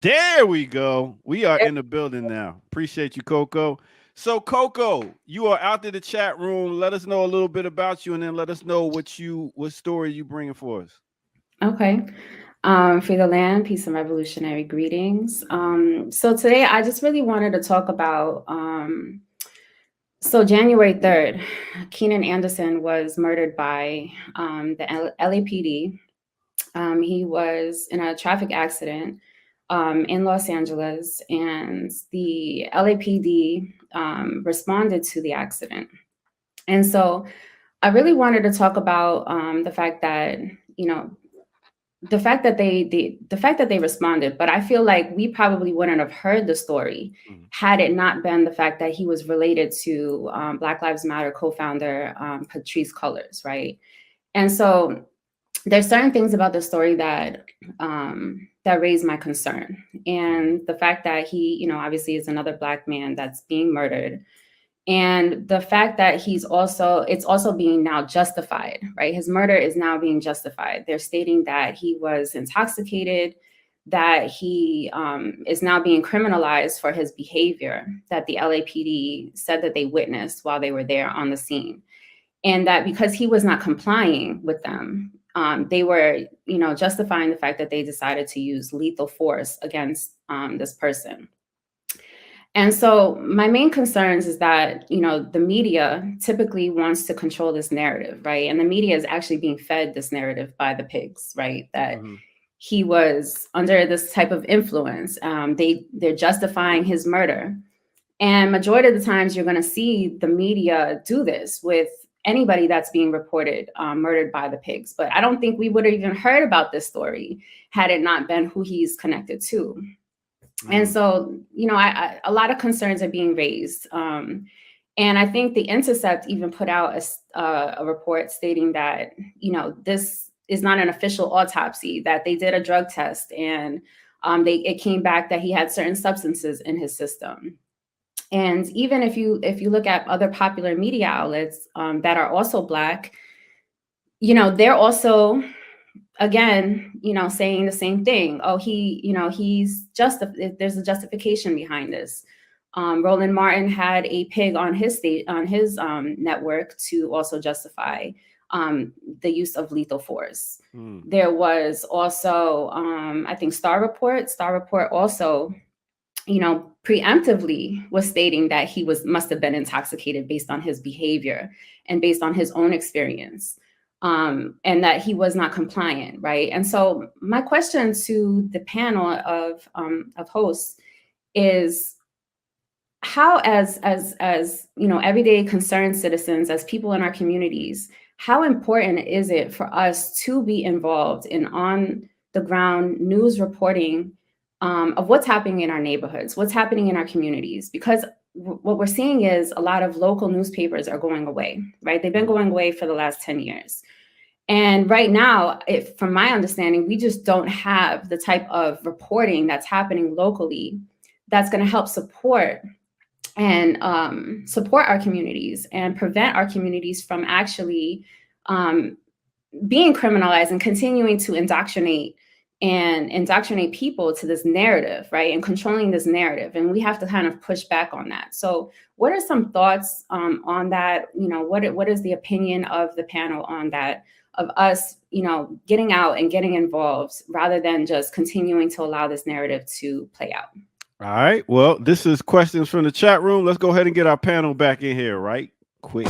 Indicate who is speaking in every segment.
Speaker 1: There we go. We are in the building now. Appreciate you, Coco. So, Coco, you are out in the chat room. Let us know a little bit about you, and then let us know what story you bringing for us.
Speaker 2: Okay. Free the land, peace and revolutionary greetings. So today I just really wanted to talk about so January 3rd, Keenan Anderson was murdered by the LAPD. He was in a traffic accident in Los Angeles, and the LAPD responded to the accident. And so I really wanted to talk about the fact that, you know, the fact that they responded, but I feel like we probably wouldn't have heard the story
Speaker 1: Mhm.
Speaker 2: had it not been the fact that he was related to Black Lives Matter co-founder Patrice Cullors, right? And so there's certain things about the story that that raised my concern, and the fact that he, obviously is another Black man that's being murdered, and the fact that it's also being now justified, right? His murder is now being justified. They're stating that he was intoxicated, that he is now being criminalized for his behavior that the LAPD said that they witnessed while they were there on the scene, and that because he was not complying with them, they were, justifying the fact that they decided to use lethal force against this person. And so my main concerns is that, the media typically wants to control this narrative, right? And the media is actually being fed this narrative by the pigs, right? That
Speaker 1: Mhm.
Speaker 2: he was under this type of influence. They're justifying his murder. And majority of the times you're going to see the media do this with anybody that's being reported murdered by the pigs. But I don't think we would have even heard about this story had it not been who he's connected to. And
Speaker 1: Mhm.
Speaker 2: so, a lot of concerns are being raised. And I think The Intercept even put out a report stating that, this is not an official autopsy, that they did a drug test, and it came back that he had certain substances in his system. And even if you look at other popular media outlets that are also Black, they're also, again, saying the same thing. Oh, there's a justification behind this. Roland Martin had a pig on his network to also justify the use of lethal force.
Speaker 1: Mhm.
Speaker 2: There was also, I think, Star Report. Star Report also, preemptively was stating that he must have been intoxicated based on his behavior and based on his own experience, and that he was not compliant, right? And so my question to the panel of hosts is, how, as everyday concerned citizens, as people in our communities, how important is it for us to be involved in on the ground news reporting of what's happening in our neighborhoods, what's happening in our communities? Because what we're seeing is a lot of local newspapers are going away, right? They've been
Speaker 1: Mhm.
Speaker 2: going away for the last 10 years. And right now, from my understanding, we just don't have the type of reporting that's happening locally that's going to help support and support our communities and prevent our communities from actually um, being criminalized and continuing to indoctrinate people to this narrative, right? And controlling this narrative. And we have to kind of push back on that. So what are some thoughts on that? What is the opinion of the panel on that, of us, getting out and getting involved rather than just continuing to allow this narrative to play out?
Speaker 1: All right. Well, this is questions from the chat room. Let's go ahead and get our panel back in here, right? Quick.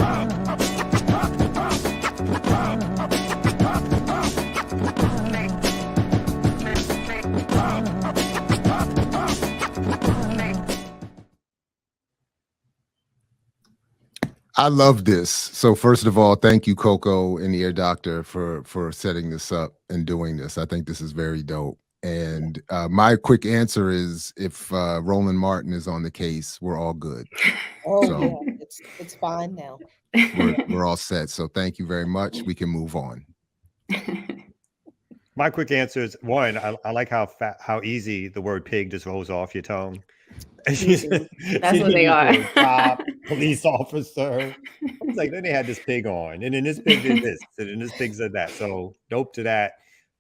Speaker 3: I love this. So first of all, thank you, Coco and the Ear Doctor, for setting this up and doing this. I think this is very dope. And my quick answer is, if Roland Martin is on the case, we're all good.
Speaker 4: Oh
Speaker 3: So
Speaker 4: yeah, it's fine now.
Speaker 3: we're all set. So thank you very much. We can move on.
Speaker 5: My quick answer is one. I like how easy the word pig just rolls off your tongue. And
Speaker 2: Me
Speaker 5: she's
Speaker 2: too. That's
Speaker 5: she
Speaker 2: what they
Speaker 5: used
Speaker 2: are.
Speaker 5: to a cop, police officer. I was like, then they had this pig on, and then this pig did this, and then this pig said that. So dope to that.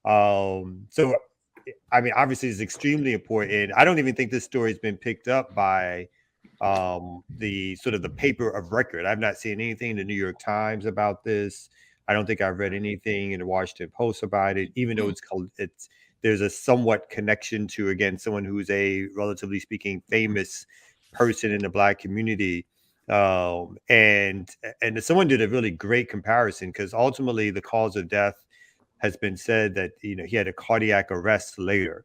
Speaker 5: So I mean, obviously, it's extremely important. I don't even think this story has been picked up by the sort of the paper of record. I've not seen anything in the New York Times about this. I don't think I've read anything in the Washington Post about it, even though it's there's a somewhat connection to, again, someone who's a, relatively speaking, famous person in the Black community. And someone did a really great comparison, because ultimately the cause of death has been said that, you know, he had a cardiac arrest later.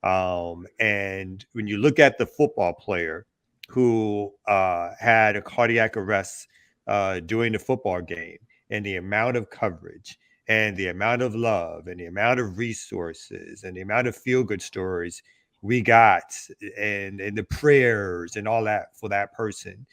Speaker 5: And when you look at the football player who had a cardiac arrest during the football game, and the amount of coverage and the amount of love and the amount of resources and the amount of feel-good stories we got, and the prayers and all that for that person.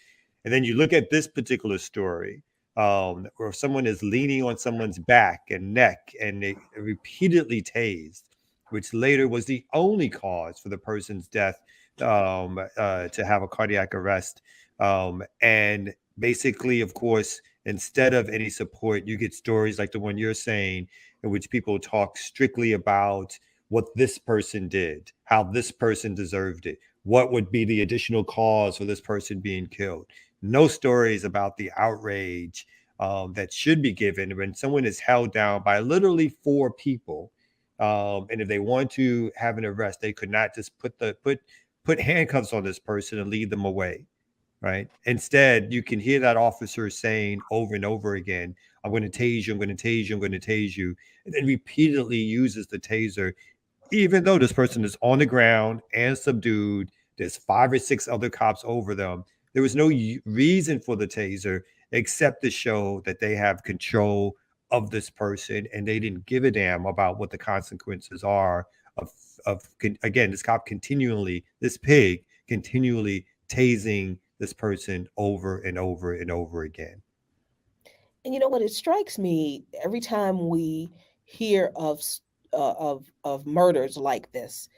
Speaker 5: And then you look at this particular story, where someone is leaning on someone's back and neck and they repeatedly tased, which later was the only cause for the person's death, to have a cardiac arrest. And basically, of course, instead of any support, you get stories like the one you're saying, in which people talk strictly about what this person did, how this person deserved it, what would be the additional cause for this person being killed. No stories about the outrage that should be given when someone is held down by literally 4 people. And if they want to have an arrest, they could not just put handcuffs on this person and lead them away. Right. Instead, you can hear that officer saying over and over again, "I'm going to tase you, I'm going to tase you, I'm going to tase you," and then repeatedly uses the taser, even though this person is on the ground and subdued. There's 5 or 6 other cops over them. There was no reason for the taser except to show that they have control of this person, and they didn't give a damn about what the consequences are again, this pig continually tasing this person over and over and over again.
Speaker 4: And you know what? It strikes me every time we hear of murders like this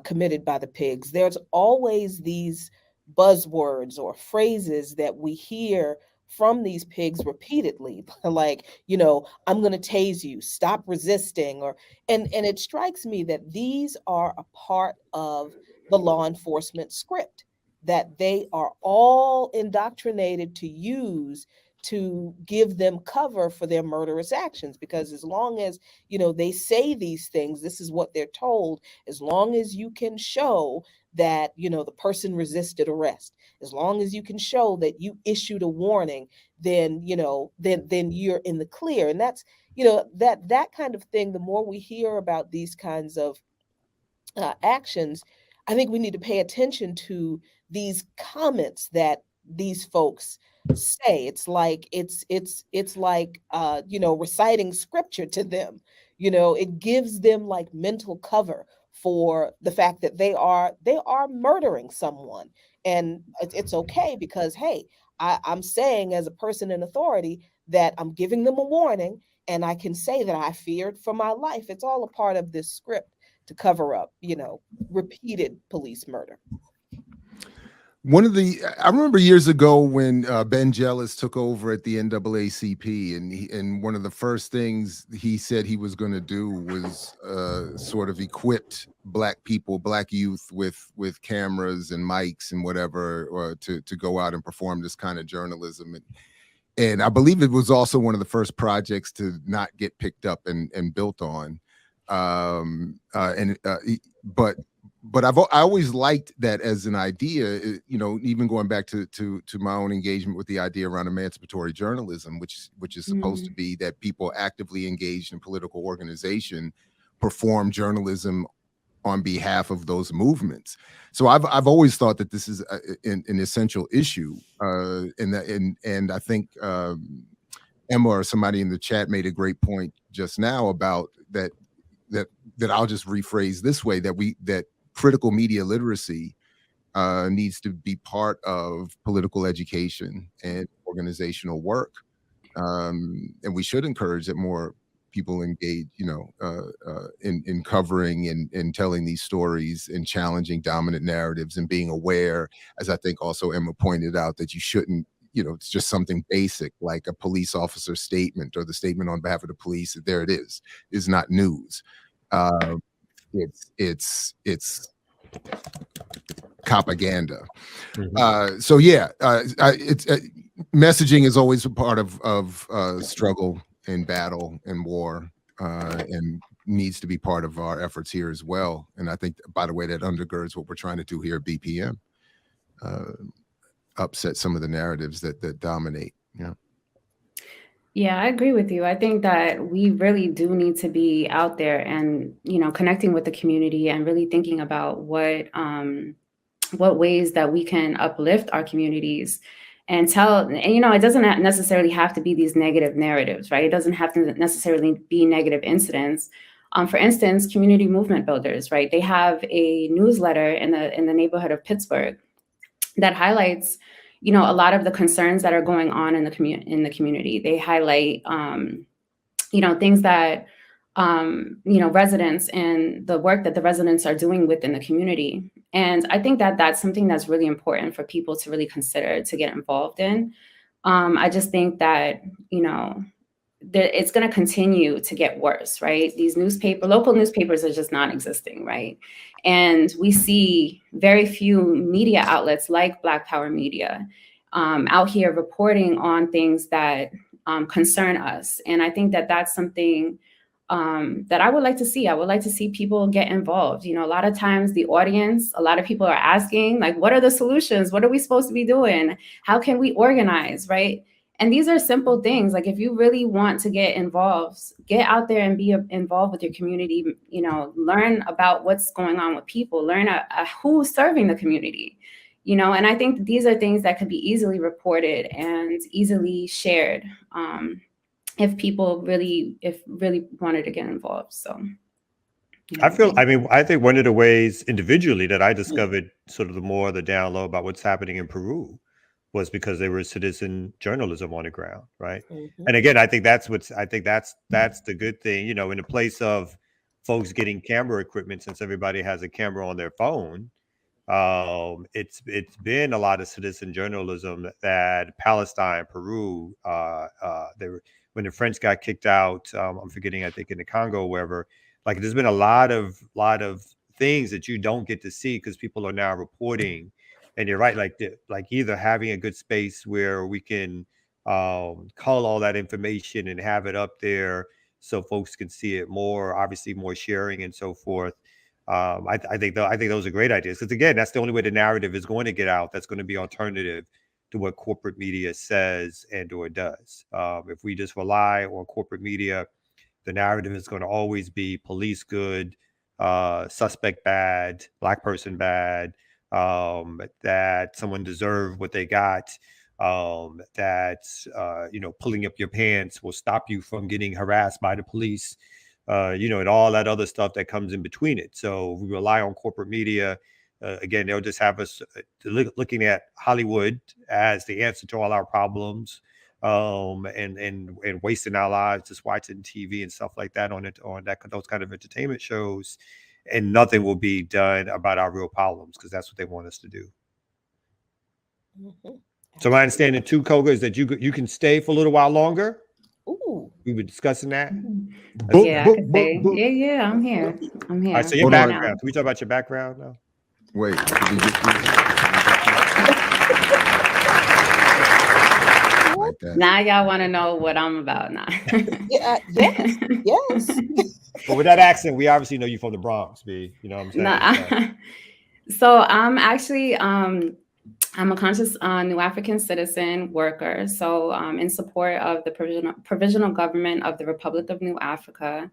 Speaker 4: committed by the pigs. There's always these buzzwords or phrases that we hear from these pigs repeatedly, like, you know, "I'm going to tase you, stop resisting," or and it strikes me that these are a part of the law enforcement script that they are all indoctrinated to use to give them cover for their murderous actions. Because as long as, you know, they say these things, this is what they're told, as long as you can show that, you know, the person resisted arrest, as long as you can show that you issued a warning, then, you know, then you're in the clear. And that's, you know, that kind of thing, the more we hear about these kinds of actions, I think we need to pay attention to these comments that these folks say. It's like it's like you know, reciting scripture to them. You know, it gives them like mental cover for the fact that they are murdering someone, and it's okay because, hey, I'm saying as a person in authority that I'm giving them a warning, and I can say that I feared for my life. It's all a part of this script to cover up, you know, repeated police murder.
Speaker 3: I remember years ago when Ben Jealous took over at the NAACP, and one of the first things he said he was going to do was sort of equipped Black people, Black youth with cameras and mics and whatever, or to go out and perform this kind of journalism. And I believe it was also one of the first projects to not get picked up and built on. But I always liked that as an idea, you know, even going back to my own engagement with the idea around emancipatory journalism, which is supposed to be that people actively engaged in political organization perform journalism on behalf of those movements. So I've always thought that this is an essential issue, and I think Emma or somebody in the chat made a great point just now about that I'll just rephrase this way, that critical media literacy needs to be part of political education and organizational work. And we should encourage that more people engage, you know, in covering and telling these stories and challenging dominant narratives and being aware, as I think also Emma pointed out, that you shouldn't, you know, it's just something basic like a police officer statement or the statement on behalf of the police. There it is not news. it's propaganda.
Speaker 5: Mhm.
Speaker 3: So yeah, it's messaging is always a part of struggle and battle and war, and needs to be part of our efforts here as well. And I think, by the way, that undergirds what we're trying to do here at BPM, upset some of the narratives that dominate. Yeah.
Speaker 2: Yeah, I agree with you. I think that we really do need to be out there and, connecting with the community and really thinking about what ways that we can uplift our communities and it doesn't necessarily have to be these negative narratives, right? It doesn't have to necessarily be negative incidents. For instance, community movement builders, right? They have a newsletter in the neighborhood of Pittsburgh that highlights, a lot of the concerns that are going on in the community. They highlight, things that, residents and the work that the residents are doing within the community. And I think that that's something that's really important for people to really consider to get involved in. I just think that, it's going to continue to get worse, right? These local newspapers are just non-existing, right? And we see very few media outlets like Black Power Media out here reporting on things that concern us. And I think that that's something that I would like to see. I would like to see people get involved. A lot of times a lot of people are asking, like, what are the solutions? What are we supposed to be doing? How can we organize, right? And these are simple things. Like, if you really want to get involved, get out there and be involved with your community, learn about what's going on with people, learn who's serving the community, and I think these are things that could be easily reported and easily shared if people really wanted to get involved. So.
Speaker 5: I think one of the ways individually that I discovered sort of the down low about what's happening in Peru was because there was citizen journalism on the ground, right?
Speaker 4: Mhm.
Speaker 5: And again, I think that's the good thing, in the place of folks getting camera equipment, since everybody has a camera on their phone. It's been a lot of citizen journalism that Palestine, Peru, when the French got kicked out, I'm forgetting, I think in the Congo, wherever, like there's been a lot of things that you don't get to see because people are now reporting. And you're right, like either having a good space where we can call all that information and have it up there so folks can see it more, obviously more sharing and so forth. I think those are great ideas, because again, that's the only way the narrative is going to get out. That's going to be alternative to what corporate media says and or does. If we just rely on corporate media, the narrative is going to always be police good, suspect bad, Black person bad, that someone deserved what they got, that pulling up your pants will stop you from getting harassed by the police, and all that other stuff that comes in between it. So we rely on corporate media. Again, they'll just have us looking at Hollywood as the answer to all our problems, and wasting our lives just watching TV and stuff like that on those kind of entertainment shows, and nothing will be done about our real problems, because that's what they want us to do.
Speaker 4: Mhm.
Speaker 5: So my understanding too, Koga, is that you can stay for a little while longer.
Speaker 4: Ooh.
Speaker 5: We were discussing that.
Speaker 2: Yeah, I could say. Yeah, I'm here.
Speaker 5: All right, so your
Speaker 3: Hold on.
Speaker 5: background. Can we talk about your background now?
Speaker 3: Wait. Like that.
Speaker 2: Now y'all want to know what I'm about now.
Speaker 4: Yeah. Yes.
Speaker 5: But with that accent, we obviously know you from the Bronx, B. You know what I'm saying?
Speaker 2: So I'm actually I'm a conscious New African citizen worker. So in support of the provisional government of the Republic of New Africa.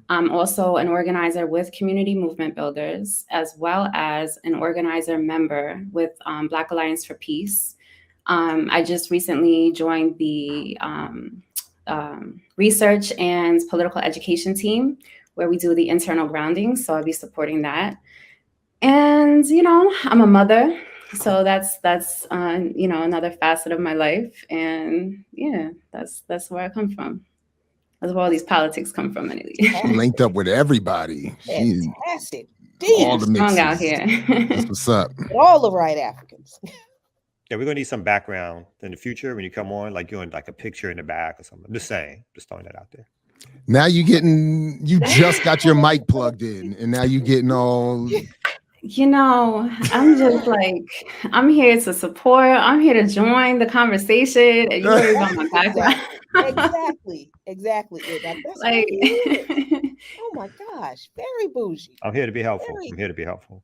Speaker 2: I'm also an organizer with Community Movement Builders, as well as an organizer member with Black Alliance for Peace. I just recently joined the research and political education team, where we do the internal grounding. So I'll be supporting that. And, I'm a mother. So that's another facet of my life. And yeah, that's where I come from. That's where all these politics come from, anyway.
Speaker 3: She linked up with everybody. She's
Speaker 4: Fantastic.
Speaker 3: all the mixes.
Speaker 2: Strong out here.
Speaker 3: That's what's up.
Speaker 4: All the right Africans.
Speaker 5: Yeah, we're gonna need some background in the future when you come on, like you're in like a picture in the back or something. I'm just saying, just throwing that out there.
Speaker 3: Now you just got your mic plugged in, and now you getting all.
Speaker 2: You know, I'm just like, I'm here to support. I'm here to join the conversation. And you already know my background.
Speaker 4: Exactly. Yeah, that's
Speaker 2: Like,
Speaker 4: oh my gosh, very bougie.
Speaker 5: I'm here to be helpful.
Speaker 4: Very-
Speaker 5: I'm here to be helpful.